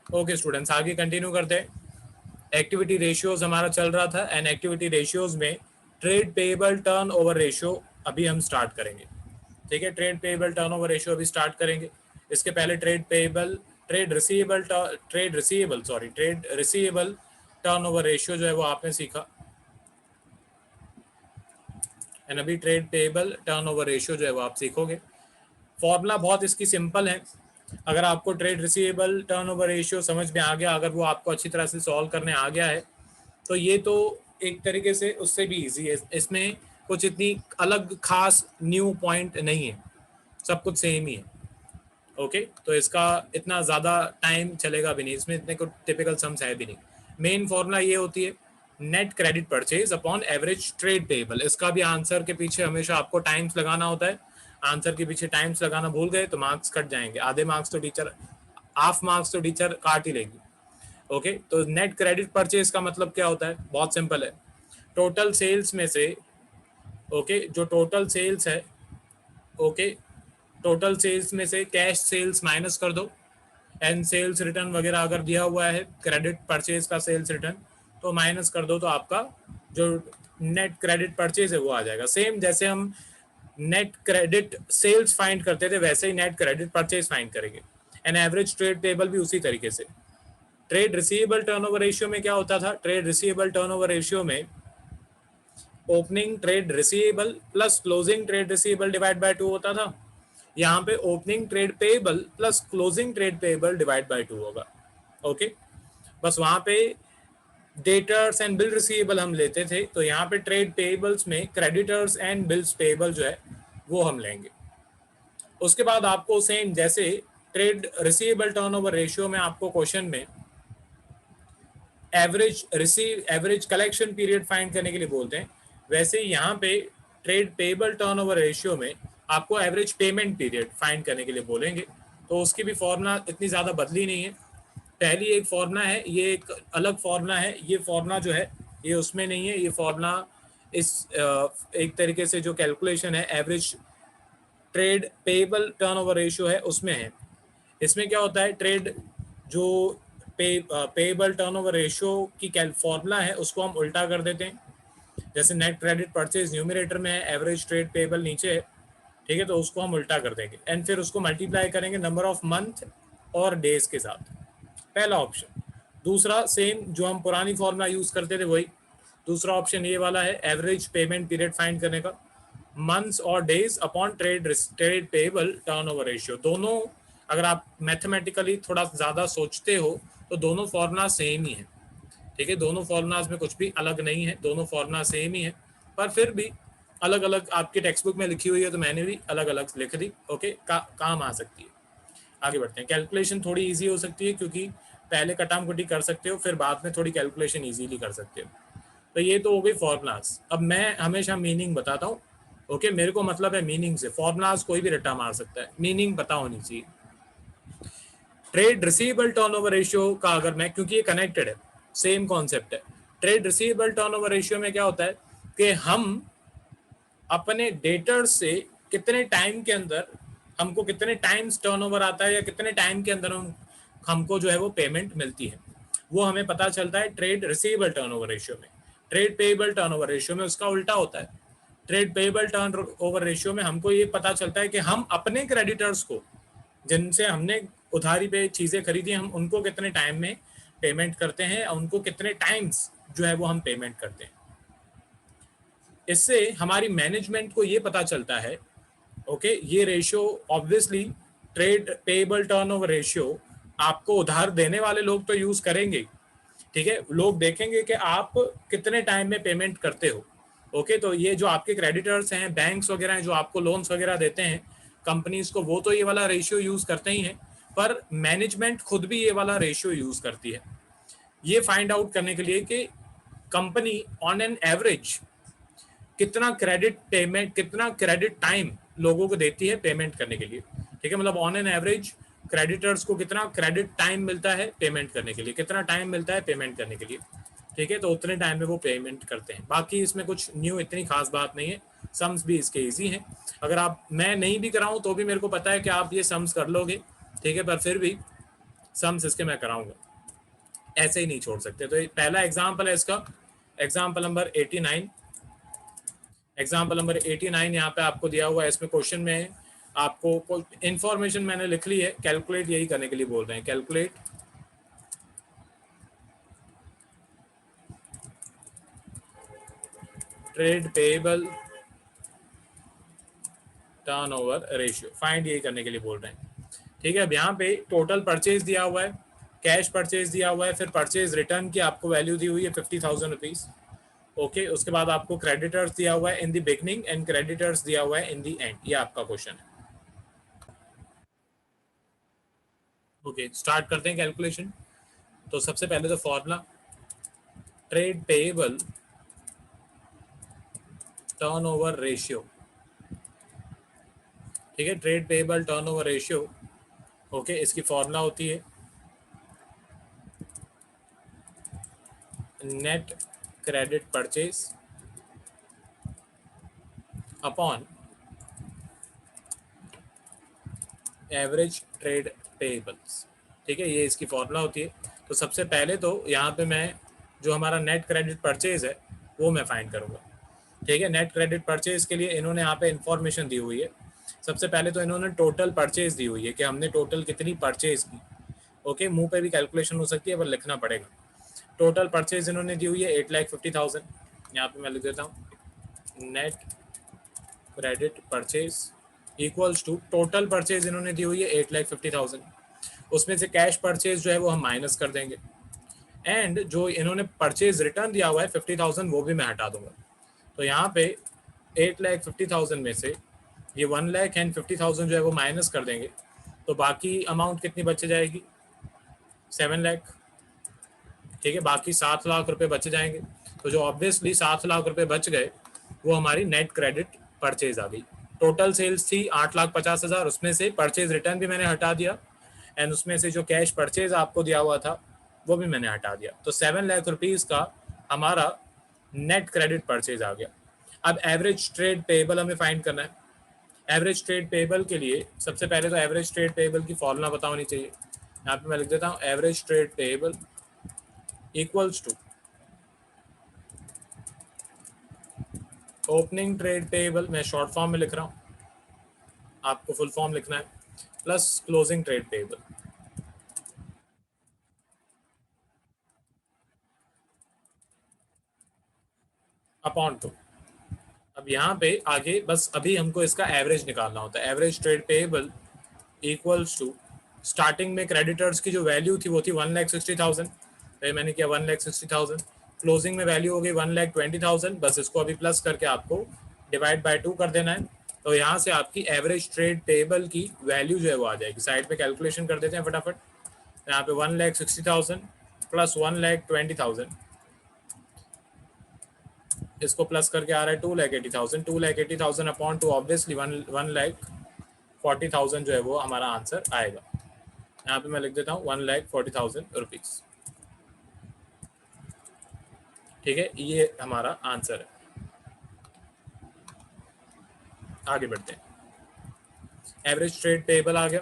Okay students, आगे continue करते हैं। एक्टिविटी रेशियोज हमारा चल रहा था एंड एक्टिविटी रेशियोज में trade payable turn over ratio अभी हम स्टार्ट करेंगे। ठीक है, trade payable turn over ratio अभी स्टार्ट करेंगे। इसके पहले trade receivable turn over ratio जो है वो आपने सीखा, एंड अभी trade payable turn over ratio जो है वो आप सीखोगे। फॉर्मूला बहुत इसकी सिंपल है। अगर आपको trade receivable turn over ratio समझ में आ गया, अगर वो आपको अच्छी तरह से सॉल्व करने आ गया है, तो ये तो एक तरीके से उससे भी इजी है। इसमें कुछ इतनी अलग खास न्यू पॉइंट नहीं है, सब कुछ सेम ही है। ओके, तो इसका इतना ज़्यादा टाइम चलेगा भी नहीं, इसमें इतने कुछ टिपिकल सम्स है भी नहीं। मेन फॉर्मूला ये होती है net credit purchase upon average trade payable. इसका भी आंसर के पीछे हमेशा आपको टाइम्स लगाना होता है। आंसर के पीछे टाइम्स लगाना भूल गए तो मार्क्स कट जाएंगे, आधे मार्क्स तो टीचर, हाफ मार्क्स तो टीचर काट ही लेगी। ओके, तो नेट क्रेडिट परचेज का मतलब क्या होता है? बहुत सिंपल है। टोटल सेल्स में से, ओके, जो टोटल सेल्स है, ओके, टोटल सेल्स में से कैश सेल्स माइनस कर दो, एंड सेल्स रिटर्न वगैरह अगर दिया हुआ है क्रेडिट परचेज का सेल्स रिटर्न, तो माइनस कर दो, तो आपका जो नेट क्रेडिट परचेज है वो आ जाएगा। सेम जैसे हम नेट क्रेडिट सेल्स फाइंड करते थे वैसे ही नेट क्रेडिट परचेज फाइंड करेंगे। एंड एवरेज ट्रेड पेएबल भी उसी तरीके से। ट्रेड रिसीवेबल टर्नओवर रेशियो में क्या होता था? ट्रेड रिसीवेबल टर्नओवर रेशियो में opening trade receivable plus closing trade receivable divide by 2 होता था। यहाँ पे opening trade payable plus closing trade payable divide by 2 होगा। ओके, बस वहां पे डेटर्स एंड बिल रिसीवेबल हम लेते थे, तो यहाँ पे ट्रेड पेएबल्स में क्रेडिटर्स एंड बिल्स पेएबल जो है वो हम लेंगे। उसके बाद आपको सेम जैसे ट्रेड रिसीवेबल टर्नओवर रेशियो में आपको क्वेश्चन में एवरेज कलेक्शन पीरियड फाइंड करने के लिए बोलते हैं, वैसे यहाँ पे ट्रेड पेएबल टर्नओवर रेशियो में आपको एवरेज पेमेंट पीरियड फाइंड करने के लिए बोलेंगे। तो उसकी भी फॉर्मूला इतनी ज़्यादा बदली नहीं है। पहली एक फॉर्मूला है, ये एक अलग फॉर्मूला है। ये फॉर्मूला जो है ये उसमें नहीं है, ये फॉर्मूला इस एक तरीके से जो कैलकुलेशन है average trade payable turnover ratio है उसमें है। इसमें क्या होता है, ट्रेड जो पेएबल टर्नओवर रेशियो की फॉर्मूला है उसको हम उल्टा कर देते हैं। जैसे नेट क्रेडिट परचेज न्यूमरेटर में है, एवरेज ट्रेड पेएबल नीचे है, ठीक है, तो उसको हम उल्टा कर देंगे एंड फिर उसको मल्टीप्लाई करेंगे नंबर ऑफ मंथ और डेज के साथ। पहला ऑप्शन। दूसरा सेम जो हम पुरानी फॉर्मूला यूज करते थे वही। दूसरा ऑप्शन ये वाला है, एवरेज पेमेंट पीरियड फाइंड करने का, मंथ्स और days upon trade payable turnover ratio. दोनों अगर आप मैथमेटिकली थोड़ा ज़्यादा सोचते हो तो दोनों फॉर्मूला सेम ही है। ठीक है, दोनों फॉर्मूलाज में कुछ भी अलग नहीं है, दोनों फॉर्मूला सेम ही है, पर फिर भी अलग अलग आपके टेक्स्ट बुक में लिखी हुई है तो मैंने भी अलग अलग लिख दी। ओके, काम आ सकती है। आगे बढ़ते हैं। कैलकुलेशन थोड़ी इजी हो सकती है क्योंकि पहले कटाम कुटी कर सकते हो, फिर बाद में थोड़ी कैलकुलेशन इजीली कर सकते हो। तो ये तो हो गई फॉर्मूलाज। अब मैं हमेशा मीनिंग बताता हूँ। ओके, मेरे को मतलब है मीनिंग से। फॉर्मूलाज कोई भी रट्टा मार सकता है, मीनिंग पता होनी चाहिए। ट्रेड रिसीवेबल टर्नओवर रेशियो का अगर मैं, क्योंकि ये कनेक्टेड है, सेम कॉन्सेप्ट है। ट्रेड रिसीवेबल टर्नओवर रेशियो में क्या होता है कि हम अपने डेटर्स से कितने टाइम के अंदर हमको कितने टाइम्स टर्नओवर आता है या कितने टाइम के अंदर हमको जो है वो पेमेंट मिलती है, वो हमें पता चलता है ट्रेड रिसीवेबल टर्नओवर रेशियो में। ट्रेड पेएबल टर्नओवर रेशियो में उसका उल्टा होता है। ट्रेड पेएबल टर्नओवर रेशियो में हमको ये पता चलता है कि हम अपने क्रेडिटर्स को, जिनसे हमने उधारी पे चीजें खरीदी, हम उनको कितने टाइम में पेमेंट करते हैं, उनको कितने टाइम्स जो है वो हम पेमेंट करते हैं। इससे हमारी मैनेजमेंट को ये पता चलता है, ओके, ये ratio obviously trade payable turnover ratio आपको उधार देने वाले लोग तो यूज करेंगे। ठीक है, लोग देखेंगे कि आप कितने टाइम में पेमेंट करते हो। ओके, तो ये जो आपके क्रेडिटर्स हैं, बैंक्स वगैरह हैं जो आपको लोन्स वगैरह देते हैं कंपनीज को, वो तो ये वाला रेशियो यूज करते ही हैं, पर मैनेजमेंट खुद भी ये वाला रेशियो यूज करती है ये फाइंड आउट करने के लिए कि कंपनी ऑन एन एवरेज कितना क्रेडिट टाइम लोगों को देती है पेमेंट करने के लिए। ठीक है, मतलब ऑन एन एवरेज क्रेडिटर्स को कितना क्रेडिट टाइम मिलता है पेमेंट करने के लिए, कितना टाइम मिलता है पेमेंट करने के लिए। ठीक है, तो उतने टाइम में वो पेमेंट करते हैं। बाकी इसमें कुछ न्यू इतनी खास बात नहीं है, सम्स भी इसके इजी हैं। अगर आप, मैं नहीं भी कराऊं तो भी मेरे को पता है कि आप ये सम्स कर लोगे। ठीक है, पर फिर भी सम्स इसके मैं कराऊंगा, ऐसे ही नहीं छोड़ सकते। तो पहला एग्जाम्पल है इसका, एग्जाम्पल नंबर 89। एग्जाम्पल नंबर 89 यहाँ पे आपको दिया हुआ है। इसमें क्वेश्चन में आपको इंफॉर्मेशन मैंने लिख ली है, कैलकुलेट यही करने के लिए बोल रहे हैं, calculate trade payable turnover ratio, find यही करने के लिए बोल रहे हैं। ठीक है, अब यहाँ पे टोटल परचेज दिया हुआ है, कैश परचेज दिया हुआ है, फिर परचेज रिटर्न की आपको वैल्यू दी हुई है 50,000 रुपीज। ओके, उसके बाद आपको क्रेडिटर्स दिया हुआ है in the beginning and creditors दिया हुआ है इन द एंड। ये आपका क्वेश्चन है। ओके, स्टार्ट करते हैं कैलकुलेशन। तो सबसे पहले तो formula trade payable turnover ratio. ठीक है, trade payable turnover ratio. Okay, इसकी फॉर्मूला होती है net credit purchase upon average trade payables. ठीक है, ये इसकी फॉर्मूला होती है। तो सबसे पहले तो यहाँ पे मैं जो हमारा नेट क्रेडिट परचेज है वो मैं फाइंड करूँगा। ठीक है, नेट क्रेडिट परचेज के लिए इन्होंने यहाँ पे इंफॉर्मेशन दी हुई है। सबसे पहले तो इन्होंने टोटल परचेज दी हुई है कि हमने टोटल कितनी परचेज की। ओके, मुंह पे भी कैलकुलेशन हो सकती है पर लिखना पड़ेगा। टोटल परचेज इन्होंने दी हुई है 8,50,000। यहाँ पे मैं लिख देता हूँ net credit purchase equals to, total purchase इन्होंने दी हुई है 8,50,000, उसमें से कैश परचेज जो है वो हम माइनस कर देंगे, एंड जो इन्होंने परचेज रिटर्न दिया हुआ है 50,000 वो भी मैं हटा दूंगा। तो यहाँ पे 8,50,000 में से ये 1,00,000 एंड 50,000 जो है वो माइनस कर देंगे, तो बाकी अमाउंट कितनी बच जाएगी, 7,00,000। ठीक है, बाकी 7 लाख रुपए बच जाएंगे। तो जो ऑब्वियसली 7 लाख रुपए बच गए वो हमारी नेट क्रेडिट परचेज आ गई। टोटल सेल्स थी 8,50,000, उसमें से परचेज रिटर्न भी मैंने हटा दिया, एंड उसमें से जो कैश परचेज आपको दिया हुआ था वो भी मैंने हटा दिया। तो 7,00,000 रुपीज का हमारा नेट क्रेडिट परचेज आ गया। अब एवरेज ट्रेड पेएबल हमें फाइंड करना है। एवरेज ट्रेड पेएबल के लिए सबसे पहले तो एवरेज ट्रेड पेएबल की फॉर्मूला पता होनी चाहिए। यहाँ पे मैं लिख देता हूँ average trade payable equals to opening trade payable, मैं शॉर्ट फॉर्म में लिख रहा हूँ, आपको फुल फॉर्म लिखना है, plus closing trade payable upon two. अब यहाँ पे आगे बस अभी हमको इसका एवरेज निकालना होता है। Average trade payable equals to, starting में क्रेडिटर्स की जो वैल्यू थी वो थी 1,60,000, तो मैंने किया 1,60,000, क्लोजिंग में वैल्यू हो गई 1,20,000, बस इसको अभी प्लस करके आपको डिवाइड बाय 2 कर देना है। तो यहाँ से आपकी एवरेज ट्रेड पेएबल की वैल्यू जो है वो आ जाएगी। साइड पे कैलकुलेशन कर देते हैं फटाफट। यहाँ पे 1,60,000 प्लस 1,20,000, इसको प्लस करके आ रहा है 2,80,000। 2,80,000 अपॉन टू, ऑब्वियसली 1,40,000 जो है वो हमारा आंसर आएगा। यहाँ पे मैं लिख देता हूँ 1,40,000 रुपीज। ठीक है, ये हमारा आंसर है। आगे बढ़ते हैं। एवरेज ट्रेड पेएबल आ गया।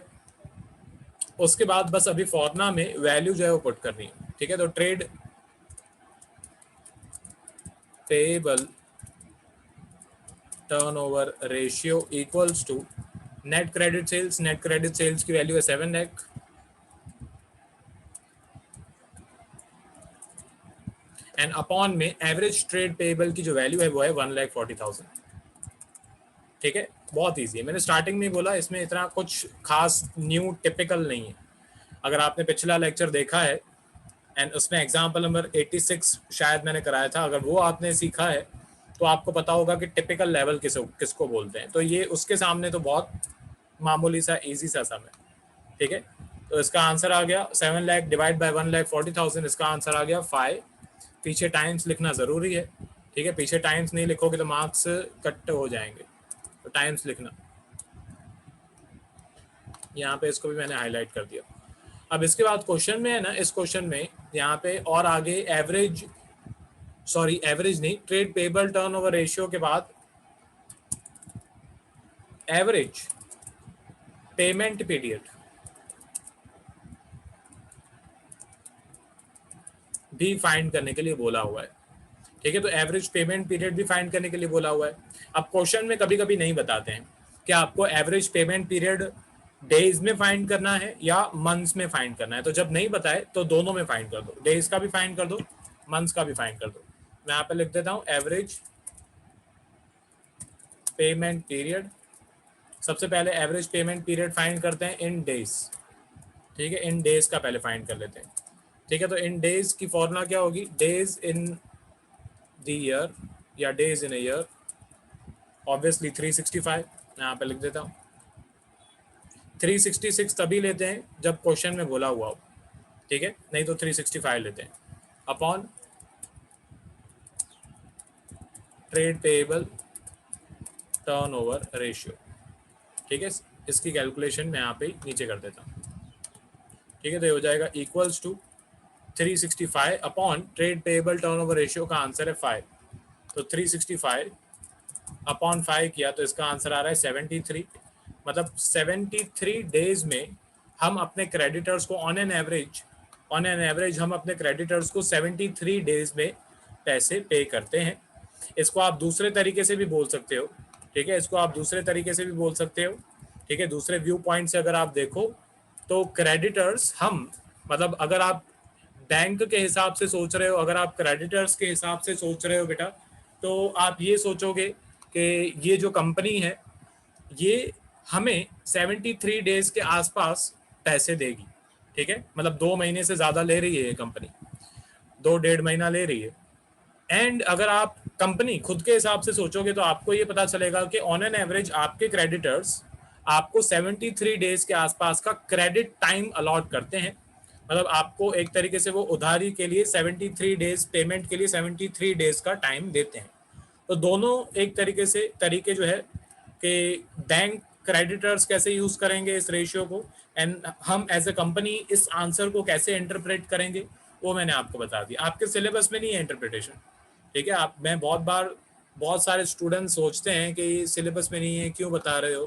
उसके बाद बस अभी फॉर्मूला में वैल्यू जो है वो पुट करनी है। ठीक है, तो trade payable turnover ratio equals to net credit sales. Net credit sales की वैल्यू है 7,00,000, एंड अपॉन में एवरेज ट्रेड पेएबल की जो वैल्यू है वो है 1,40,000। ठीक है, बहुत इजी है। मैंने स्टार्टिंग में बोला इसमें इतना कुछ खास न्यू टिपिकल नहीं है। अगर आपने पिछला लेक्चर देखा है एंड उसमें एग्जाम्पल नंबर 86 शायद मैंने कराया था, अगर वो आपने सीखा है तो आपको पता होगा कि टिपिकल लेवल किसको बोलते हैं। तो ये उसके सामने तो बहुत मामूली सा इजी सा सम है। ठीक है, तो इसका आंसर आ गया 7,00,000 डिवाइड बाय 1,40,000, इसका आंसर आ गया 5। पीछे टाइम्स लिखना ज़रूरी है। ठीक है, पीछे टाइम्स नहीं लिखोगे तो मार्क्स कट हो जाएंगे, तो टाइम्स लिखना। यहाँ पे इसको भी मैंने हाईलाइट कर दिया। अब इसके बाद क्वेश्चन में है ना, इस क्वेश्चन में यहाँ पे और आगे एवरेज, सॉरी एवरेज नहीं, ट्रेड पेएबल टर्नओवर रेशियो के बाद एवरेज पेमेंट पीरियड भी फाइंड करने के लिए बोला हुआ है। ठीक है, तो एवरेज पेमेंट पीरियड भी फाइंड करने के लिए बोला हुआ है। अब क्वेश्चन में कभी कभी नहीं बताते हैं कि आपको एवरेज पेमेंट पीरियड डेज में फाइंड करना है या मंथ्स में फाइंड करना है। तो जब नहीं बताए तो दोनों में फाइंड कर दो, डेज का भी फाइंड कर दो, मंथ्स का भी फाइंड कर दो। मैं यहाँ पे लिख देता हूँ एवरेज पेमेंट पीरियड। सबसे पहले एवरेज पेमेंट पीरियड फाइंड करते हैं इन डेज। ठीक है, इन डेज का पहले फाइंड कर लेते हैं। ठीक है, तो इन डेज की फॉर्मूला क्या होगी, डेज इन द ईयर या days in a year, obviously 365। मैं यहाँ पे लिख देता हूँ 366 तभी लेते हैं जब क्वेश्चन में बोला हुआ हो। ठीक है, नहीं तो 365 लेते हैं upon trade payable turnover ratio. ठीक है, इसकी कैलकुलेशन मैं यहाँ पे नीचे कर देता हूँ। ठीक है, तो ये हो जाएगा equals to 365 upon trade payable turnover ratio का आंसर है 5। तो 365 अपॉन 5 किया तो इसका आंसर आ रहा है 73। मतलब 73 डेज में हम अपने क्रेडिटर्स को ऑन एन एवरेज हम अपने क्रेडिटर्स को 73 डेज में पैसे पे करते हैं। इसको आप दूसरे तरीके से भी बोल सकते हो। ठीक है, इसको आप दूसरे तरीके से भी बोल सकते हो। ठीक है, दूसरे व्यू पॉइंट से अगर आप देखो तो क्रेडिटर्स हम, मतलब अगर आप बैंक के हिसाब से सोच रहे हो, अगर आप क्रेडिटर्स के हिसाब से सोच रहे हो बेटा, तो आप ये सोचोगे कि ये जो कंपनी है ये हमें 73 डेज के आसपास पैसे देगी। ठीक है, मतलब 2 महीने से ज़्यादा ले रही है ये कंपनी, 2 डेढ़ महीना ले रही है। एंड अगर आप कंपनी खुद के हिसाब से सोचोगे तो आपको ये पता चलेगा कि ऑन एन एवरेज आपके क्रेडिटर्स आपको 73 डेज के आसपास का क्रेडिट टाइम अलॉट करते हैं। मतलब आपको एक तरीके से वो उधारी के लिए 73 डेज, पेमेंट के लिए 73 डेज का टाइम देते हैं। तो दोनों एक तरीके से तरीके जो है कि बैंक क्रेडिटर्स कैसे यूज करेंगे इस रेशियो को, एंड हम एज ए कंपनी इस आंसर को कैसे इंटरप्रेट करेंगे, वो मैंने आपको बता दिया। आपके सिलेबस में नहीं है इंटरप्रिटेशन। ठीक है, आप, मैं बहुत बार, बहुत सारे स्टूडेंट सोचते हैं कि सिलेबस में नहीं है, क्यों बता रहे हो,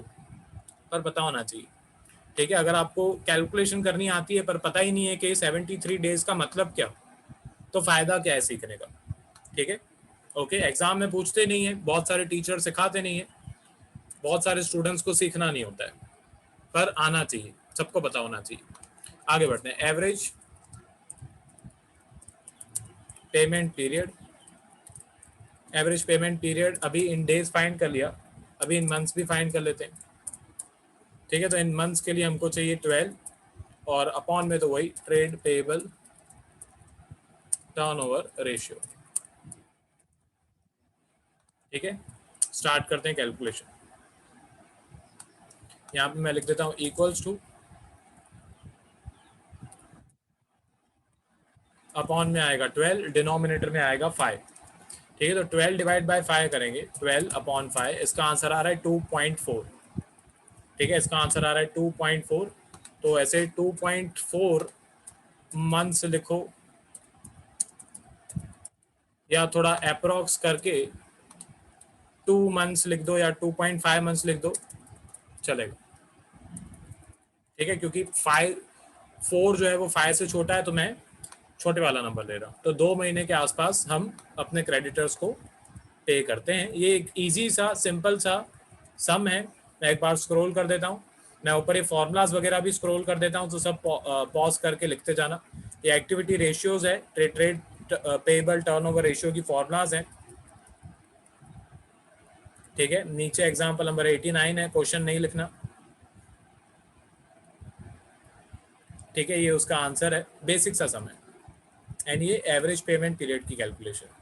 पर पता होना चाहिए। ठीक है, अगर आपको कैलकुलेशन करनी आती है पर पता ही नहीं है कि 73 डेज का मतलब क्या, तो फायदा क्या है सीखने का। ठीक है, ओके, एग्जाम में पूछते नहीं है, बहुत सारे टीचर सिखाते नहीं है, बहुत सारे स्टूडेंट्स को सीखना नहीं होता है, पर आना चाहिए, सबको पता होना चाहिए। आगे बढ़ते हैं, average payment period. Average payment period अभी इन डेज फाइंड कर लिया, अभी इन मंथ्स भी फाइंड कर लेते हैं। ठीक है, तो इन मंथ्स के लिए हमको चाहिए 12 और अपॉन में तो वही ट्रेड पेएबल टर्नओवर रेशियो। ठीक है, स्टार्ट करते हैं कैलकुलेशन। यहाँ पे मैं लिख देता हूँ इक्वल्स टू, अपॉन में आएगा 12, डिनोमिनेटर में आएगा 5। ठीक है, तो 12 डिवाइड बाय 5 करेंगे, 12 अपॉन 5, इसका आंसर आ रहा है 2.4। ठीक है, इसका आंसर आ रहा है 2.4। तो ऐसे 2.4 मंथ्स लिखो या थोड़ा अप्रोक्स करके 2 मंथ्स लिख दो या 2.5 मंथ्स लिख दो, चलेगा। ठीक है, क्योंकि 4 जो है वो 5 से छोटा है, तो मैं छोटे वाला नंबर ले रहा हूँ। तो 2 महीने के आसपास हम अपने क्रेडिटर्स को पे करते हैं। ये एक इजी सा सिंपल सा सम है। मैं एक बार स्क्रॉल कर देता हूँ, मैं ऊपर ये फॉर्मूलाज वगैरह भी स्क्रॉल कर देता हूँ, तो सब पॉज करके लिखते जाना। ये एक्टिविटी रेशियोज है, ट्रेड पेएबल टर्नओवर रेशियो की फॉर्मूलाज हैं। ठीक है, नीचे एग्जाम्पल नंबर 89 है, क्वेश्चन नहीं लिखना। ठीक है, ये उसका आंसर है, बेसिक सा सम है। एंड ये एवरेज पेमेंट पीरियड की कैलकुलेशन।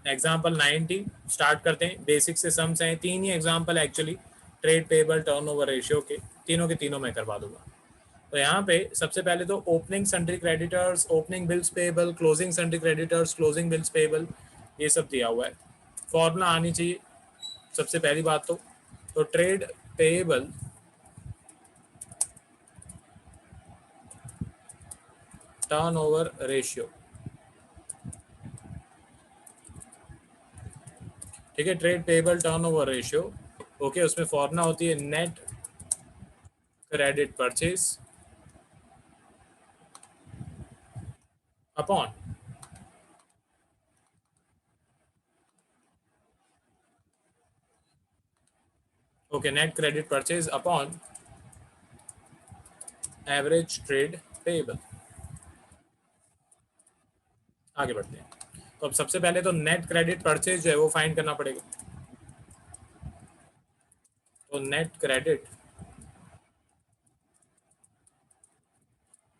एग्जाम्पल 90 स्टार्ट करते हैं, बेसिक से सम्स हैं, 3 ही example actually trade payable turnover ratio के, तीनों के तीनों मैं करवा दूंगा। तो यहाँ पे सबसे पहले तो opening sundry creditors, opening bills payable, closing sundry creditors, closing bills payable, ये सब दिया हुआ है। फॉर्मूला आनी चाहिए सबसे पहली बात तो ट्रेड पेएबल टर्नओवर रेशियो। ठीक है, trade payable turnover ratio, okay, उसमें फॉर्मूला होती है net credit purchase upon okay net credit purchase upon average trade payable. आगे बढ़ते हैं। तो अब सबसे पहले तो नेट क्रेडिट परचेज जो है वो फाइंड करना पड़ेगा। तो net credit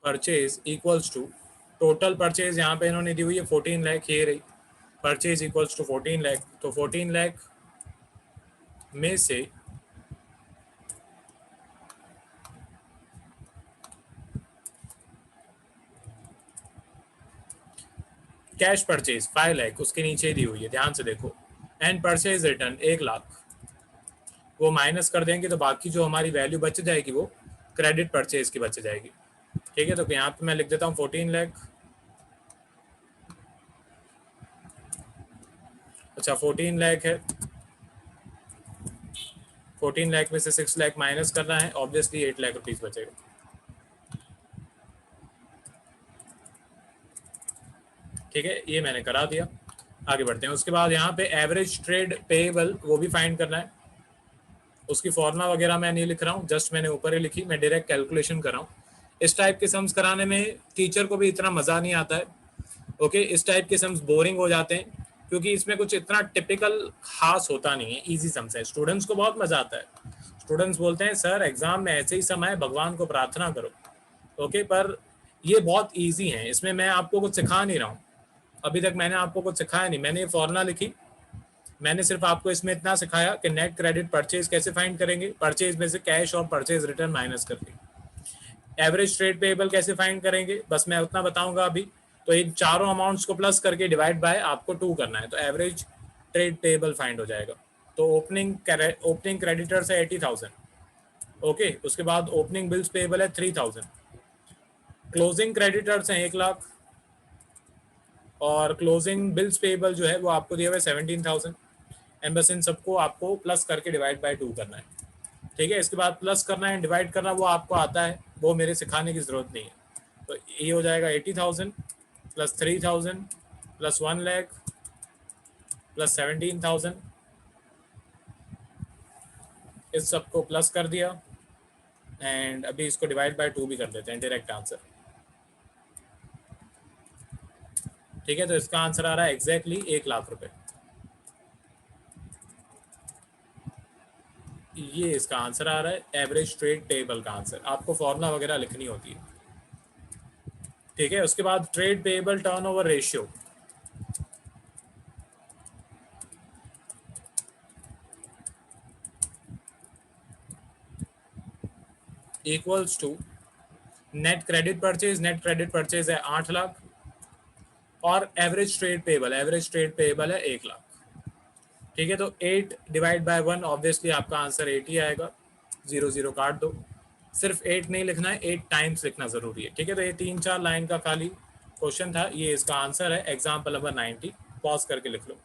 purchase equals to total purchase यहाँ पे इन्होंने दी हुई है 14 लाख, ये रही परचेज इक्वल्स टू 14 लाख। तो 14 लाख में से कैश परचेज 5 लाख उसके नीचे दी हुई है, ध्यान से देखो। एंड परचेज रिटर्न 1 लाख, वो माइनस कर देंगे तो बाकी जो हमारी वैल्यू बच जाएगी वो क्रेडिट परचेज की बच जाएगी। ठीक है, तो यहाँ पे मैं लिख देता हूँ 14 लाख। अच्छा 14 लाख है, 14 लाख में से 6 लाख माइनस करना है, ऑब्वियसली 8 लाख रुपीज बचेगा। ठीक है, ये मैंने करा दिया। आगे बढ़ते हैं। उसके बाद यहाँ पे एवरेज ट्रेड पेएबल वो भी फाइंड करना है। उसकी फॉर्मूला वगैरह मैं नहीं लिख रहा हूँ, जस्ट मैंने ऊपर ही लिखी, मैं डायरेक्ट कैलकुलेशन कर रहा हूँ। इस टाइप के सम्स कराने में टीचर को भी इतना मज़ा नहीं आता है। ओके, इस टाइप के सम्स बोरिंग हो जाते हैं क्योंकि इसमें कुछ इतना टिपिकल खास होता नहीं है, इजी सम्स है। स्टूडेंट्स को बहुत मज़ा आता है। स्टूडेंट्स बोलते हैं सर एग्जाम में ऐसे ही सम है, भगवान को प्रार्थना करो। ओके, पर ये बहुत ईजी है, इसमें मैं आपको कुछ सिखा नहीं रहा हूँ। अभी तक मैंने आपको कुछ सिखाया नहीं, मैंने ये फॉर्मूला लिखी, मैंने सिर्फ आपको इसमें इतना सिखाया कि नेट क्रेडिट परचेज कैसे फाइंड करेंगे, परचेज में से कैश और परचेज रिटर्न माइनस करके। एवरेज ट्रेड पेएबल कैसे फाइंड करेंगे, बस मैं उतना बताऊंगा अभी। तो इन चारों अमाउंट्स को प्लस करके डिवाइड बाय आपको 2 करना है, तो एवरेज ट्रेड पेएबल फाइंड हो जाएगा। तो ओपनिंग क्रेडिटर्स है 80,000। ओके, उसके बाद ओपनिंग बिल्स पेएबल है 3,000, क्लोजिंग क्रेडिटर्स हैं 1 लाख, और क्लोजिंग बिल्स पेएबल जो है वो आपको दिया हुआ है 17,000। एंड बस इन सबको आपको प्लस करके डिवाइड बाय 2 करना है। ठीक है, इसके बाद प्लस करना है, डिवाइड करना वो आपको आता है, वो मेरे सिखाने की जरूरत नहीं है। तो ये हो जाएगा 80,000 प्लस 3,000 प्लस 1 लाख प्लस 17,000, इस सबको प्लस कर दिया। एंड अभी इसको डिवाइड बाय 2 भी कर देते हैं, डायरेक्ट आंसर। ठीक है, तो इसका आंसर आ रहा है एग्जैक्टली 1 लाख रुपए। ये इसका आंसर आ रहा है एवरेज ट्रेड पेएबल का आंसर। आपको फॉर्मूला वगैरह लिखनी होती है। ठीक है, उसके बाद trade payable turnover ratio equals to net credit purchase. Net credit purchase है 8 लाख और एवरेज ट्रेड पेएबल है 1 लाख। ठीक है, तो 8 डिवाइड बाय 1, ऑब्वियसली आपका आंसर 8 ही आएगा। 0 0 काट दो, सिर्फ 8 नहीं लिखना है, 8 टाइम्स लिखना जरूरी है। ठीक है, तो ये 3-4 लाइन का खाली क्वेश्चन था, ये इसका आंसर है। एग्जाम्पल नंबर 90, पॉज करके लिख लो।